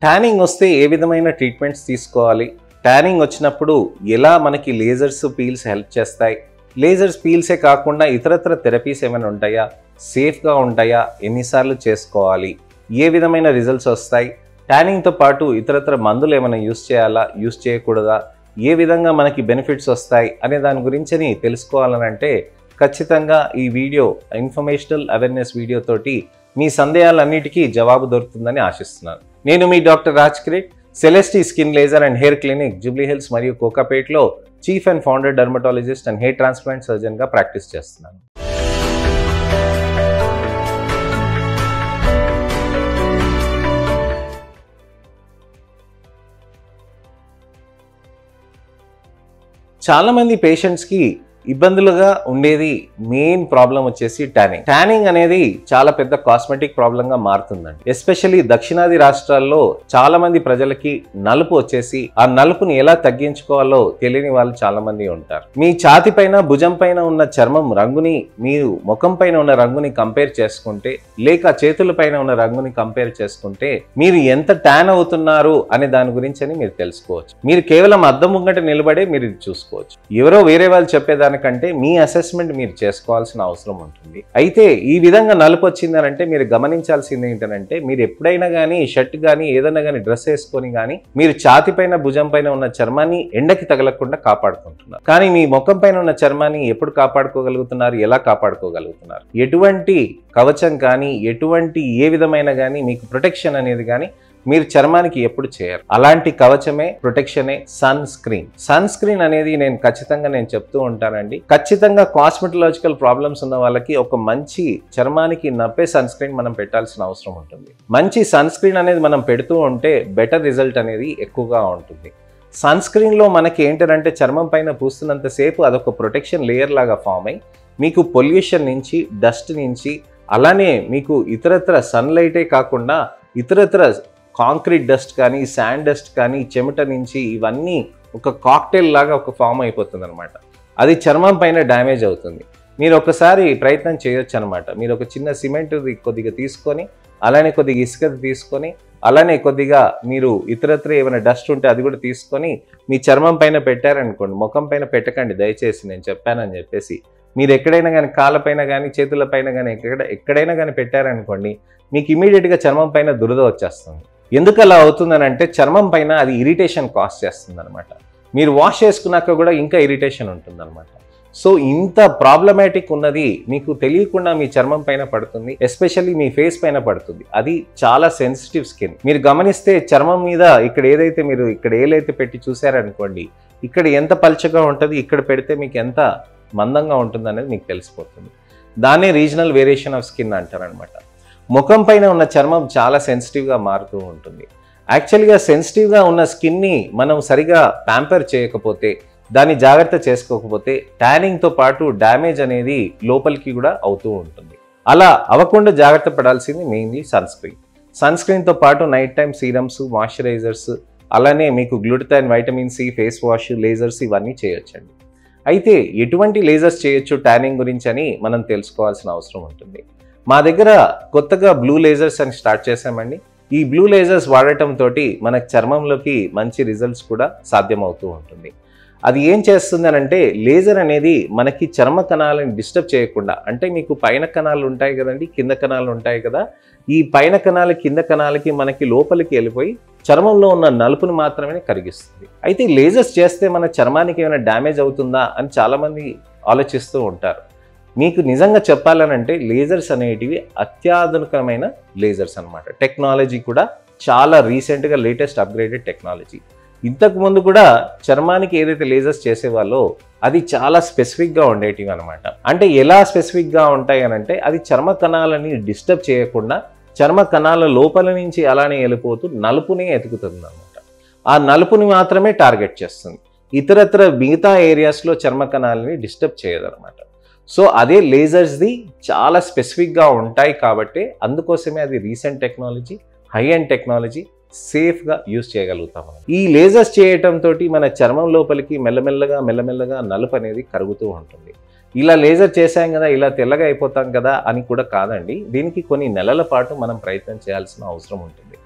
Tanning వస్తే ఏ విధమైన treatments తీసుకోవాలి, ట్యానింగ్ వచ్చినప్పుడు ఎలా మనకి లేజర్స్ పీల్స్ హెల్ప్ చేస్తాయి, లేజర్స్ పీల్సే కాకుండా ఇతరత్ర థెరపీస్ ఏమైనా ఉంటాయా, సేఫ్గా ఉంటాయా, ఎన్నిసార్లు చేసుకోవాలి, ఏ విధమైన రిజల్ట్స్ వస్తాయి, ట్యానింగ్తో పాటు ఇతరత్ర మందులు ఏమైనా యూస్ చేయాలా, యూస్ చేయకూడదా, ఏ విధంగా మనకి బెనిఫిట్స్ వస్తాయి అనే దాని గురించి తెలుసుకోవాలనంటే ఖచ్చితంగా ఈ వీడియో ఇన్ఫర్మేషనల్ అవేర్నెస్ వీడియో తోటి మీ సందేహాలన్నిటికీ జవాబు దొరుకుతుందని ఆశిస్తున్నాను. నేను మీ doctor Raj Kireet, Celestee skin laser and hair clinic Jubilee Hills మరియు కోకాపేట్లో chief and founder dermatologist and hair transplant సర్జన్గా ప్రాక్టీస్ చేస్తున్నాను. చాలా మంది పేషెంట్స్కి ఇబ్బందులుగా ఉండేది మెయిన్ ప్రాబ్లం వచ్చేసి ట్యానింగ్ అనేది చాలా పెద్ద కాస్మెటిక్ ప్రాబ్లంగా మారుతుందండి. ఎస్పెషల్లీ దక్షిణాది రాష్ట్రాల్లో చాలా మంది ప్రజలకి నలుపు వచ్చేసి ఆ నలుపుని ఎలా తగ్గించుకోవాలో తెలియని వాళ్ళు చాలా మంది ఉంటారు. మీ ఛాతి పైన భుజం పైన ఉన్న చర్మం రంగుని మీరు ముఖం పైన ఉన్న రంగుని కంపేర్ చేసుకుంటే, లేక చేతుల పైన ఉన్న రంగుని కంపేర్ చేసుకుంటే మీరు ఎంత ట్యాన్ అవుతున్నారు అనే దాని గురించి మీరు తెలుసుకోవచ్చు. మీరు కేవలం అద్దం ముంగట నిలబడే మీరు ఇది చూసుకోవచ్చు. ఎవరో వేరే వాళ్ళు చెప్పేదాని కంటే మీ అసెస్మెంట్ మీరు చేసుకోవాల్సిన అవసరం ఉంటుంది. అయితే ఈ విధంగా నలుపు వచ్చిందనంటే మీరు గమనించాల్సింది ఏంటంటే, మీరు ఎప్పుడైనా కానీ షర్ట్ కానీ ఏదైనా కానీ డ్రెస్ వేసుకొని కానీ మీరు ఛాతి పైన భుజం పైన ఉన్న చర్మాన్ని ఎండకి తగలకుండా కాపాడుకుంటున్నారు. కానీ మీ ముఖం పైన ఉన్న చర్మాన్ని ఎప్పుడు కాపాడుకోగలుగుతున్నారు, ఎలా కాపాడుకోగలుగుతున్నారు? ఎటువంటి కవచం కానీ ఎటువంటి ఏ విధమైన కానీ మీకు ప్రొటెక్షన్ అనేది కానీ మీరు చర్మానికి ఎప్పుడు చేయరు. అలాంటి కవచమే, ప్రొటెక్షనే సన్ స్క్రీన్ అనేది ఖచ్చితంగా చెప్తూ ఉంటానండి. ఖచ్చితంగా కాస్మెటలాజికల్ ప్రాబ్లమ్స్ ఉన్న వాళ్ళకి ఒక మంచి చర్మానికి నప్పే సన్ స్క్రీన్ మనం పెట్టాల్సిన అవసరం ఉంటుంది. మంచి సన్ స్క్రీన్ అనేది మనం పెడుతూ ఉంటే బెటర్ రిజల్ట్ అనేది ఎక్కువగా ఉంటుంది. సన్ స్క్రీన్లో మనకి ఏంటంటే చర్మం పైన పూస్తున్నంతసేపు అదొక ప్రొటెక్షన్ లేయర్ లాగా ఫామ్ అయ్యి మీకు పొల్యూషన్ నుంచి, డస్ట్ నుంచి, అలానే మీకు ఇతరత్ర సన్లైటే కాకుండా ఇతరత్ర కాంక్రీట్ డస్ట్ కానీ, శాండ్ డస్ట్ కానీ, చెమట నుంచి ఇవన్నీ ఒక కాక్టైల్ లాగా ఒక ఫామ్ అయిపోతుంది అనమాట. అది చర్మం పైన డ్యామేజ్ అవుతుంది. మీరు ఒకసారి ప్రయత్నం చేయొచ్చు అనమాట. మీరు ఒక చిన్న సిమెంట్ కొద్దిగా తీసుకొని, అలానే కొద్దిగా ఇసుక తీసుకొని, అలానే కొద్దిగా మీరు ఇతరత్ర ఏమైనా డస్ట్ ఉంటే అది కూడా తీసుకొని మీ చర్మం పైన పెట్టారనుకోండి. ముఖం పైన పెట్టకండి దయచేసి, నేను చెప్పానని చెప్పేసి. మీరు ఎక్కడైనా కానీ కాళ్ళపైన కానీ చేతుల పైన కానీ ఎక్కడైనా కానీ పెట్టారనుకోండి, మీకు ఇమీడియట్గా చర్మం పైన దురద వచ్చేస్తుంది. ఎందుకు అలా అవుతుందని అంటే చర్మం పైన అది ఇరిటేషన్ కాజ్ చేస్తుంది అనమాట. మీరు వాష్ చేసుకున్నాక కూడా ఇంకా ఇరిటేషన్ ఉంటుంది అనమాట. సో ఇంత ప్రాబ్లమాటిక్ ఉన్నది మీకు తెలియకుండా మీ చర్మం పైన పడుతుంది, ఎస్పెషల్లీ మీ ఫేస్ పైన పడుతుంది. అది చాలా సెన్సిటివ్ స్కిన్. మీరు గమనిస్తే చర్మం మీద ఇక్కడ ఏదైతే మీరు ఇక్కడ ఏలైతే పెట్టి చూసారనుకోండి, ఇక్కడ ఎంత పల్చగా ఉంటుంది, ఇక్కడ పెడితే మీకు ఎంత మందంగా ఉంటుంది అనేది మీకు తెలిసిపోతుంది. దాన్నే రీజనల్ వేరియేషన్ ఆఫ్ స్కిన్ అంటారనమాట. ముఖం పైన ఉన్న చర్మం చాలా సెన్సిటివ్గా మారుతూ ఉంటుంది. యాక్చువల్గా సెన్సిటివ్గా ఉన్న స్కిన్ని మనం సరిగా ప్యాంపర్ చేయకపోతే, దాన్ని జాగ్రత్త చేసుకోకపోతే ట్యానింగ్తో పాటు డ్యామేజ్ అనేది లోపలికి కూడా అవుతూ ఉంటుంది. అలా అవ్వకుండా జాగ్రత్త పడాల్సింది మెయిన్లీ సన్ స్క్రీన్తో పాటు నైట్ టైం సీరమ్స్, మాయిశ్చరైజర్స్, అలానే మీకు glutathione, vitamin C, face wash, lasers ఇవన్నీ చేయొచ్చండి. అయితే ఎటువంటి లేజర్స్ చేయొచ్చు ట్యానింగ్ గురించి అని మనం తెలుసుకోవాల్సిన అవసరం ఉంటుంది. మా దగ్గర కొత్తగా బ్లూ లేజర్స్ అని స్టార్ట్ చేసామండి. ఈ బ్లూ లేజర్స్ వాడటంతో మన చర్మంలోకి మంచి రిజల్ట్స్ కూడా సాధ్యమవుతూ ఉంటుంది. అది ఏం చేస్తుంది అంటే లేజర్ అనేది మనకి చర్మ కణాలను డిస్టర్బ్ చేయకుండా, అంటే మీకు పైన కణాలు ఉంటాయి కదండి, కింద కణాలు ఉంటాయి కదా, ఈ పైన కణాలు కింద కణాలకి మనకి లోపలికి వెళ్ళిపోయి చర్మంలో ఉన్న నలుపుని మాత్రమే కరిగిస్తుంది. అయితే లేజర్స్ చేస్తే మన చర్మానికి ఏమైనా డ్యామేజ్ అవుతుందా అని చాలామంది ఆలోచిస్తూ ఉంటారు. మీకు నిజంగా చెప్పాలనంటే లేజర్స్ అనేటివి అత్యాధునికమైన లేజర్స్ అనమాట. టెక్నాలజీ కూడా చాలా రీసెంట్గా లేటెస్ట్ అప్గ్రేడెడ్ టెక్నాలజీ. ఇంతకుముందు కూడా చర్మానికి ఏదైతే లేజర్స్ చేసేవాళ్ళో అది చాలా స్పెసిఫిక్గా ఉండేటివి అనమాట. అంటే ఎలా స్పెసిఫిక్గా ఉంటాయి అనంటే అది చర్మ కణాలని డిస్టర్బ్ చేయకుండా చర్మ కణాల లోపల నుంచి అలానే వెళ్ళిపోతూ నలుపునే ఎతుకుతుంది అనమాట. ఆ నలుపుని మాత్రమే టార్గెట్ చేస్తుంది. ఇతరత్ర మిగతా ఏరియాస్లో చర్మ కణాలని డిస్టర్బ్ చేయదన్నమాట. సో అదే లేజర్స్ది చాలా స్పెసిఫిక్గా ఉంటాయి కాబట్టి అందుకోసమే అది recent technology, high and technology, సేఫ్గా యూజ్ చేయగలుగుతాం. ఈ లేజర్స్ చేయటంతో మన చర్మం లోపలికి మెల్లమెల్లగా నలుపు అనేది కరుగుతూ ఉంటుంది. ఇలా లేజర్ చేశాం కదా, ఇలా తెల్లగా అయిపోతాం కదా అని కూడా కాదండి. దీనికి కొన్ని నెలల పాటు మనం ప్రయత్నం చేయాల్సిన అవసరం ఉంటుంది.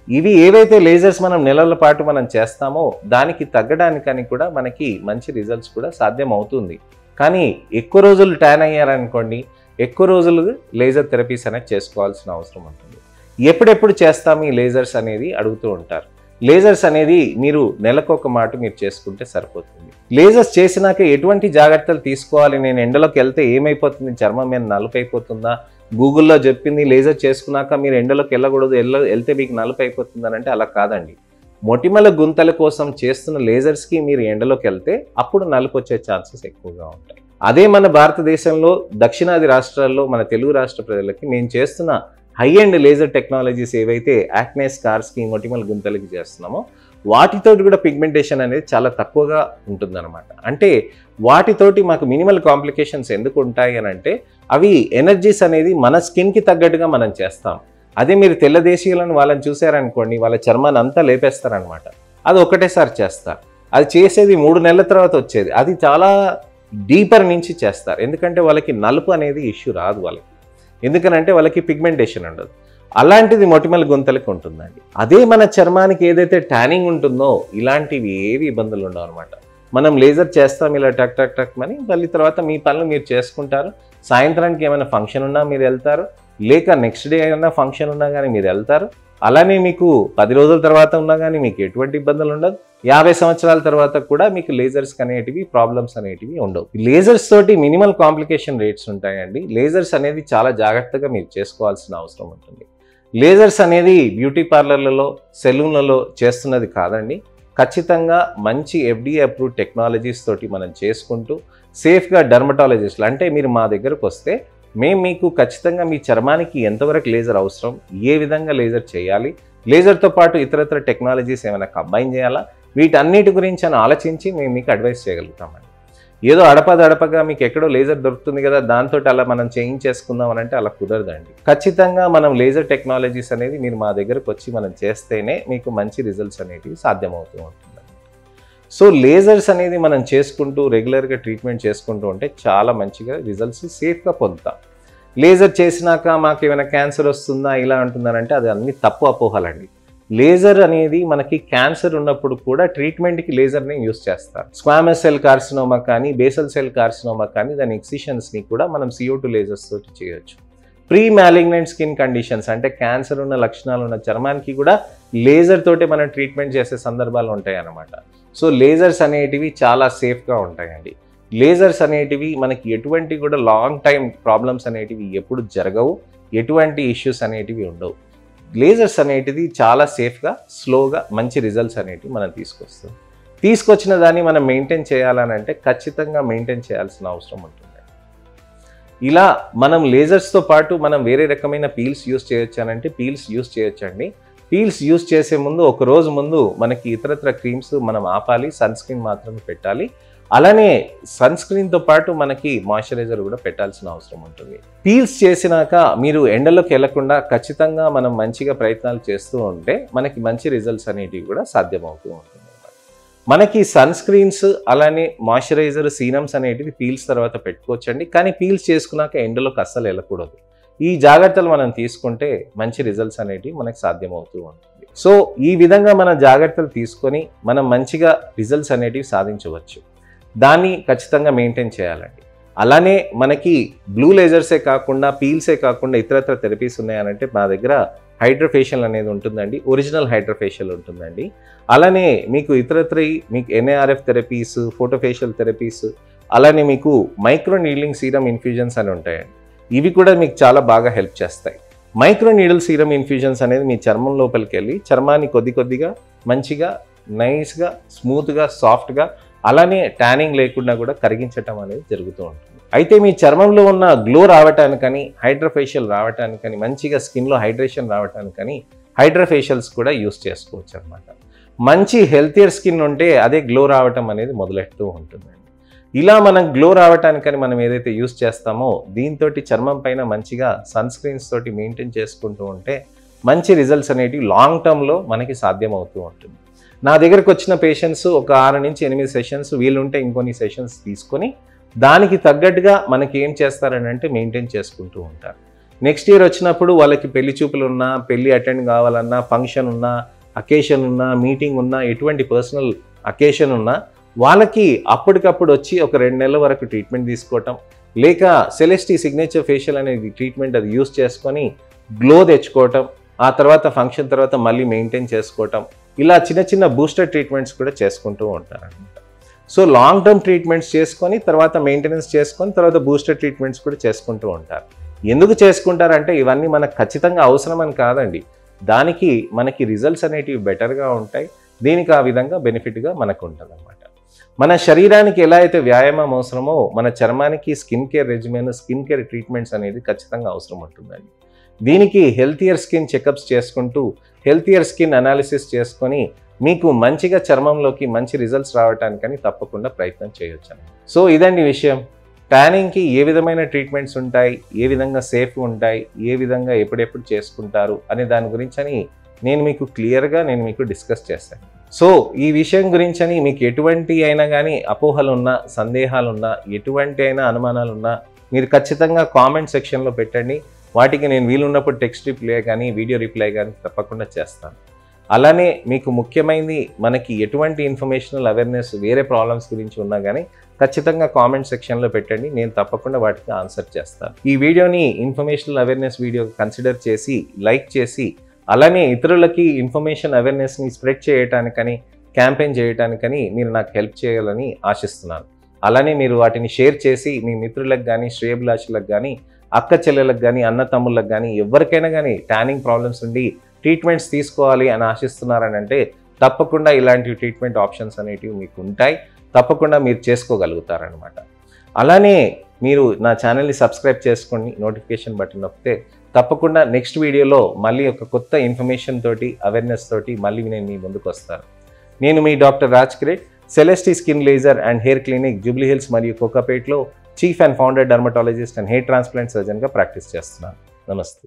ఇవి ఏవైతే లేజర్స్ మనం నెలల పాటు మనం చేస్తామో దానికి తగ్గడానికని కూడా మనకి మంచి రిజల్ట్స్ కూడా సాధ్యం అవుతుంది. కానీ ఎక్కువ రోజులు ట్యాన్ అయ్యారనుకోండి, ఎక్కువ రోజులు లేజర్ థెరపీస్ అనేది చేసుకోవాల్సిన అవసరం ఉంటుంది. ఎప్పుడెప్పుడు చేస్తాం ఈ లేజర్స్ అనేది అడుగుతూ ఉంటారు. లేజర్స్ అనేది మీరు నెలకొక మాట మీరు చేసుకుంటే సరిపోతుంది. లేజర్స్ చేసినాక ఎటువంటి జాగ్రత్తలు తీసుకోవాలి, నేను ఎండలోకి వెళ్తే ఏమైపోతుంది, చర్మం మీద నలుపు అయిపోతుందా, గూగుల్లో చెప్పింది లేజర్ చేసుకున్నాక మీరు ఎండలోకి వెళ్ళకూడదు, వెళ్తే మీకు నలుపు అయిపోతుంది అని అంటే అలా కాదండి. మొటిమల గుంతల కోసం చేస్తున్న లేజర్స్కి మీరు ఎండలోకి వెళ్తే అప్పుడు నలుపు వచ్చే ఛాన్సెస్ ఎక్కువగా ఉంటాయి. అదే మన భారతదేశంలో దక్షిణాది రాష్ట్రాల్లో మన తెలుగు రాష్ట్ర ప్రజలకి నేను చేస్తున్న హై అండ్ లేజర్ టెక్నాలజీస్ ఏవైతే యాక్నే స్కార్స్కి మొటిమల గుంతలకి చేస్తున్నామో వాటితోటి కూడా పిగ్మెంటేషన్ అనేది చాలా తక్కువగా ఉంటుందన్నమాట. అంటే వాటితోటి మాకు మినిమల్ కాంప్లికేషన్స్ ఎందుకు ఉంటాయి అని అంటే అవి ఎనర్జీస్ అనేది మన స్కిన్కి తగ్గట్టుగా మనం చేస్తాం. అదే మీరు తెల్ల దేశీయులను వాళ్ళని చూసారనుకోండి, వాళ్ళ చర్మాన్ని అంతా లేపేస్తారనమాట. అది ఒకటేసారి చేస్తారు. అది చేసేది 3 నెలల తర్వాత వచ్చేది. అది చాలా డీపర్ నుంచి చేస్తారు. ఎందుకంటే వాళ్ళకి నలుపు అనేది ఇష్యూ రాదు వాళ్ళకి, ఎందుకనంటే వాళ్ళకి పిగ్మెంటేషన్ ఉండదు. అలాంటిది మొటిమల గుంతలకి ఉంటుందండి. అదే మన చర్మానికి ఏదైతే ట్యానింగ్ ఉంటుందో ఇలాంటివి ఏవి ఇబ్బందులు ఉండవు అనమాట. మనం లేజర్ చేస్తాం ఇలా టక్ టక్ టక్ అని, మళ్ళీ తర్వాత మీ పనులు మీరు చేసుకుంటారు. సాయంత్రానికి ఏమైనా ఫంక్షన్ ఉన్నా మీరు వెళ్తారు, లేక నెక్స్ట్ డే ఏమైనా ఫంక్షన్ ఉన్నా కానీ మీరు వెళ్తారు. అలానే మీకు 10 రోజుల తర్వాత ఉన్నా కానీ మీకు ఎటువంటి ఇబ్బందులు ఉండదు. 50 సంవత్సరాల తర్వాత కూడా మీకు లేజర్స్ అనేటివి ప్రాబ్లమ్స్ అనేటివి ఉండవు. లేజర్స్ తోటి మినిమల్ కాంప్లికేషన్ రేట్స్ ఉంటాయండి. లేజర్స్ అనేది చాలా జాగ్రత్తగా మీరు చేసుకోవాల్సిన అవసరం ఉంటుంది. లేజర్స్ అనేది బ్యూటీ పార్లర్లలో, సెలూన్లలో చేస్తున్నది కాదండి. ఖచ్చితంగా మంచి FDA అప్రూవ్డ్ టెక్నాలజీస్ తోటి మనం చేసుకుంటూ సేఫ్గా డర్మటాలజిస్ట్లు అంటే మీరు మా దగ్గరకు వస్తే మేము మీకు ఖచ్చితంగా మీ చర్మానికి ఎంతవరకు లేజర్ అవసరం, ఏ విధంగా లేజర్ చేయాలి, లేజర్తో పాటు ఇతరత్ర టెక్నాలజీస్ ఏమైనా కంబైన్ చేయాలా, వీటన్నిటి గురించి అని ఆలోచించి మేము మీకు అడ్వైస్ చేయగలుగుతామండి. ఏదో అడపదడపగా మీకు ఎక్కడో లేజర్ దొరుకుతుంది కదా దాంతో అలా మనం చేయించేసుకుందాం అని అంటే అలా కుదరదండి. ఖచ్చితంగా మనం లేజర్ టెక్నాలజీస్ అనేది మీరు మా దగ్గరకు వచ్చి మనం చేస్తేనే మీకు మంచి రిజల్ట్స్ అనేటివి సాధ్యమవుతూ ఉంటుంది. సో లేజర్స్ అనేది మనం చేసుకుంటూ రెగ్యులర్గా ట్రీట్మెంట్ చేసుకుంటూ ఉంటే చాలా మంచిగా రిజల్ట్స్ సేఫ్గా పొందుతాం. లేజర్ చేసినాక మాకు ఏమైనా క్యాన్సర్ వస్తుందా ఇలా అంటున్నారంటే అది అన్ని తప్పు అపోహలండి. లేజర్ అనేది మనకి క్యాన్సర్ ఉన్నప్పుడు కూడా ట్రీట్మెంట్కి లేజర్ని యూస్ చేస్తారు. స్క్వామస్ సెల్ కార్సినోమా కానీ, బేసల్ సెల్ కార్సినోమా కానీ దాని ఎక్సిషన్స్ని కూడా మనం CO2 లేజర్స్ తోటి చేయొచ్చు. ప్రీ మ్యాలిగ్నెంట్ స్కిన్ కండిషన్స్ అంటే క్యాన్సర్ ఉన్న లక్షణాలు ఉన్న చర్మానికి కూడా లేజర్ తోటే మనం ట్రీట్మెంట్ చేసే సందర్భాలు ఉంటాయి అన్నమాట. సో లేజర్స్ అనేటివి చాలా సేఫ్గా ఉంటాయండి. లేజర్స్ అనేటివి మనకి ఎటువంటి కూడా లాంగ్ టైం ప్రాబ్లమ్స్ అనేటివి ఎప్పుడు జరగవు, ఎటువంటి ఇష్యూస్ అనేటివి ఉండవు. లేజర్స్ అనేటిది చాలా సేఫ్గా, స్లోగా మంచి రిజల్ట్స్ అనేటివి మనం తీసుకొచ్చిన దాన్ని మనం మెయింటైన్ చేయాలనంటే ఖచ్చితంగా మెయింటైన్ చేయాల్సిన అవసరం ఉంటుంది. ఇలా మనం లేజర్స్తో పాటు మనం వేరే రకమైన పీల్స్ యూస్ చేయొచ్చానంటే పీల్స్ యూస్ చేయొచ్చండి. పీల్స్ యూస్ చేసే ముందు ఒక రోజు ముందు మనకి ఇతరత్ర క్రీమ్స్ మనం ఆపాలి, సన్ స్క్రీన్ మాత్రమే పెట్టాలి. అలానే సన్ స్క్రీన్తో పాటు మనకి మాయిశ్చరైజర్ కూడా పెట్టాల్సిన అవసరం ఉంటుంది. పీల్స్ చేసినాక మీరు ఎండలోకి వెళ్లకుండా ఖచ్చితంగా మనం మంచిగా ప్రయత్నాలు చేస్తూ ఉంటే మనకి మంచి రిజల్ట్స్ అనేటివి కూడా సాధ్యమవుతూ ఉంటుంది. మనకి సన్ స్క్రీన్స్ అలానే మాయిశ్చరైజర్, సీరమ్స్ అనేటివి పీల్స్ తర్వాత పెట్టుకోవచ్చండి. కానీ పీల్స్ చేసుకున్నాక ఎండలోకి అస్సలు వెళ్ళకూడదు. ఈ జాగ్రత్తలు మనం తీసుకుంటే మంచి రిజల్ట్స్ అనేటివి మనకి సాధ్యమవుతూ ఉంటుంది. సో ఈ విధంగా మన జాగ్రత్తలు తీసుకొని మనం మంచిగా రిజల్ట్స్ అనేటివి సాధించవచ్చు. దాన్ని ఖచ్చితంగా మెయింటైన్ చేయాలండి. అలానే మనకి బ్లూ లేజర్సే కాకుండా, పీల్సే కాకుండా ఇతరత్ర థెరపీస్ ఉన్నాయనంటే మా దగ్గర హైడ్రోఫేషియల్ అనేది ఉంటుందండి. ఒరిజినల్ హైడ్రోఫేషియల్ ఉంటుందండి. అలానే మీకు ఇతరత్ర మీకు NARF థెరపీస్, ఫోటోఫేషియల్ థెరపీస్, అలానే మీకు మైక్రో నీడ్లింగ్ సీరం ఇన్ఫ్యూజన్స్ అని ఉంటాయండి. ఇవి కూడా మీకు చాలా బాగా హెల్ప్ చేస్తాయి. మైక్రో నీడిల్ సీరం ఇన్ఫ్యూజన్స్ అనేది మీ చర్మం లోపలికి వెళ్ళి చర్మాన్ని కొద్దిగా మంచిగా, నైస్గా, స్మూత్గా, సాఫ్ట్గా, అలానే ట్యానింగ్ లేకుండా కూడా కరిగించటం అనేది జరుగుతూ ఉంటుంది. అయితే మీ చర్మంలో ఉన్న గ్లో రావటానికని, హైడ్రోఫేషియల్ రావటానికని, మంచిగా స్కిన్లో హైడ్రేషన్ రావటానికని హైడ్రోఫేషియల్స్ కూడా యూస్ చేసుకోవచ్చు అనమాట. మంచి హెల్తియర్ స్కిన్ ఉంటే అదే గ్లో రావటం అనేది మొదలెడుతూ ఉంటుందండి. ఇలా మనం గ్లో రావటానికని మనం ఏదైతే యూస్ చేస్తామో దీంతో చర్మం పైన మంచిగా సన్ స్క్రీన్స్ తోటి మెయింటైన్ చేసుకుంటూ ఉంటే మంచి రిజల్ట్స్ అనేటివి లాంగ్ టర్మ్లో మనకి సాధ్యమవుతూ ఉంటుంది. నా దగ్గరకు వచ్చిన పేషెంట్స్ ఒక 6 నుంచి 8 సెషన్స్, వీలుంటే ఇంకొన్ని సెషన్స్ తీసుకొని దానికి తగ్గట్టుగా మనకి ఏం చేస్తారని అంటే మెయింటైన్ చేసుకుంటూ ఉంటారు. నెక్స్ట్ ఇయర్ వచ్చినప్పుడు వాళ్ళకి పెళ్లి చూపులు ఉన్నా, పెళ్లి అటెండ్ కావాలన్నా, ఫంక్షన్ ఉన్నా, అకేషన్ ఉన్నా, మీటింగ్ ఉన్నా, ఎటువంటి పర్సనల్ అకేషన్ ఉన్నా వాళ్ళకి అప్పటికప్పుడు వచ్చి ఒక 2 నెలల వరకు ట్రీట్మెంట్ తీసుకోవటం, లేక సెలెస్టీ సిగ్నేచర్ ఫేషియల్ అనేది ట్రీట్మెంట్ అది యూస్ చేసుకొని గ్లో తెచ్చుకోవటం, ఆ తర్వాత ఫంక్షన్ తర్వాత మళ్ళీ మెయింటైన్ చేసుకోవటం, ఇలా చిన్న చిన్న బూస్టర్ ట్రీట్మెంట్స్ కూడా చేసుకుంటూ ఉంటారనమాట. సో లాంగ్ టర్మ్ ట్రీట్మెంట్స్ చేసుకొని తర్వాత మెయింటెనెన్స్ చేసుకొని తర్వాత బూస్టర్ ట్రీట్మెంట్స్ కూడా చేసుకుంటూ ఉంటారు. ఎందుకు చేసుకుంటారంటే ఇవన్నీ మనకు ఖచ్చితంగా అవసరమని కాదండి, దానికి మనకి రిజల్ట్స్ అనేటివి బెటర్గా ఉంటాయి, దీనికి ఆ విధంగా బెనిఫిట్గా మనకు ఉంటుంది అనమాట. మన శరీరానికి ఎలా అయితే వ్యాయామం అవసరమో మన చర్మానికి skin care regimen, skin care treatments అనేది ఖచ్చితంగా అవసరం ఉంటుందండి. దీనికి హెల్తియర్ స్కిన్ చెకప్స్ చేసుకుంటూ హెల్తియర్ స్కిన్ అనాలిసిస్ చేసుకొని మీకు మంచిగా చర్మంలోకి మంచి రిజల్ట్స్ రావడానికని తప్పకుండా ప్రయత్నం చేయొచ్చు. సో ఇదండి విషయం. ట్యానింగ్కి ఏ విధమైన ట్రీట్మెంట్స్ ఉంటాయి, ఏ విధంగా సేఫ్ ఉంటాయి, ఏ విధంగా ఎప్పుడెప్పుడు చేసుకుంటారు అనే దాని గురించి నేను మీకు క్లియర్గా డిస్కస్ చేస్తాను. సో ఈ విషయం గురించి మీకు ఎటువంటి అయినా కానీ అపోహలున్నా, సందేహాలున్నా, ఎటువంటి అయినా అనుమానాలున్నా మీరు ఖచ్చితంగా కామెంట్ సెక్షన్లో పెట్టండి. వాటికి నేను వీలున్నప్పుడు టెక్స్ట్ రిప్లై కానీ వీడియో రిప్లై కానీ తప్పకుండా చేస్తాను. అలానే మీకు ముఖ్యమైనది మనకి ఎటువంటి ఇన్ఫర్మేషనల్ అవేర్నెస్ వేరే ప్రాబ్లమ్స్ గురించి ఉన్నా కానీ ఖచ్చితంగా కామెంట్ సెక్షన్లో పెట్టండి, నేను తప్పకుండా వాటికి ఆన్సర్ చేస్తాను. ఈ వీడియోని ఇన్ఫర్మేషనల్ అవేర్నెస్ వీడియో కన్సిడర్ చేసి లైక్ చేసి అలానే ఇతరులకి ఇన్ఫర్మేషన్ అవేర్నెస్ని స్ప్రెడ్ చేయడానికని, క్యాంపెయిన్ చేయడానికని మీరు నాకు హెల్ప్ చేయాలని ఆశిస్తున్నాను. అలానే మీరు వాటిని షేర్ చేసి మీ మిత్రులకు కానీ, శ్రేయభిలాషులకు కానీ, అక్క చెల్లెలకు కానీ, అన్న తమ్ముళ్ళకు కానీ ఎవరికైనా కానీ ట్యానింగ్ ప్రాబ్లమ్స్ ఉండి ట్రీట్మెంట్స్ తీసుకోవాలి అని ఆశిస్తున్నారని అంటే తప్పకుండా ఇలాంటి ట్రీట్మెంట్ ఆప్షన్స్ అనేటివి మీకు ఉంటాయి, తప్పకుండా మీరు చేసుకోగలుగుతారనమాట. అలానే మీరు నా ఛానల్ని సబ్స్క్రైబ్ చేసుకొని నోటిఫికేషన్ బటన్ నొక్కితే తప్పకుండా నెక్స్ట్ వీడియోలో మళ్ళీ ఒక కొత్త ఇన్ఫర్మేషన్ తోటి, అవేర్నెస్ తోటి మళ్ళీ నేను మీ ముందుకు వస్తాను. నేను మీ doctor Raj Kireet, Celestee skin laser and hair clinic, Jubilee Hills మరియు కోకాపేట్లో chief and founder dermatologist and hair transplant సర్జన్గా ప్రాక్టీస్ చేస్తున్నాను. నమస్తే.